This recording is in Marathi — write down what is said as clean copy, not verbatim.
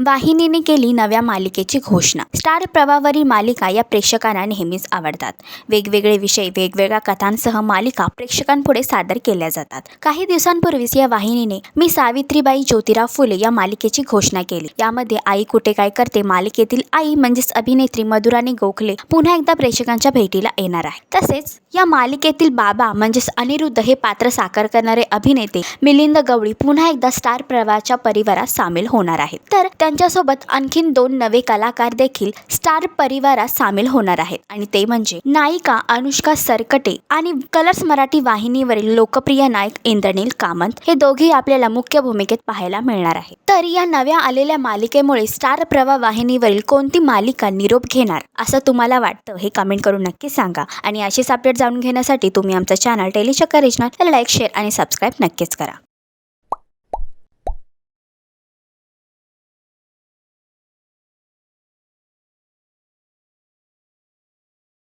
वाहिनीने केली नव्या मालिकेची घोषणा। स्टार प्रवाहावरील मालिका या प्रेक्षकांना नेहमीच आवडतात। वेगवेगळे विषय, वेगवेगळ्या कथांसह मालिका प्रेक्षकांपुढे सादर केल्या जातात। काही दिवसांपूर्वीच या वाहिनीने मी सावित्रीबाई ज्योतिराव फुले या मालिकेची घोषणा केली। यामध्ये आई कुठे काय करते मालिकेतील आई म्हणजेच अभिनेत्री मधुराणी गोखले पुन्हा एकदा प्रेक्षकांच्या भेटीला येणार आहे। तसेच या मालिकेतील बाबा म्हणजेच अनिरुद्ध हे पात्र साकार करणारे अभिनेते मिलिंद गवळी पुन्हा एकदा स्टार प्रवाहाच्या परिवारात सामील होणार आहेत। तर त्यांच्यासोबत आणखीन 2 नवे कलाकार देखील स्टार परिवारात सामील होणार आहेत आणि ते म्हणजे नायिका अनुष्का सरकटे आणि कलर्स मराठी वाहिनीवरील लोकप्रिय नायक इंद्रनील कामत हे दोघेही आपल्याला मुख्य भूमिकेत पाहायला मिळणार आहे। तर या नव्या आलेल्या मालिकेमुळे स्टार प्रवाह वाहिनीवरील कोणती मालिका निरोप घेणार असं तुम्हाला वाटतं हे कमेंट करून नक्की सांगा आणि अशीच अपडेट जाणून घेण्यासाठी तुम्ही आमचा channel Tellychakkar regional like, share आणि सबस्क्राईब नक्कीच करा।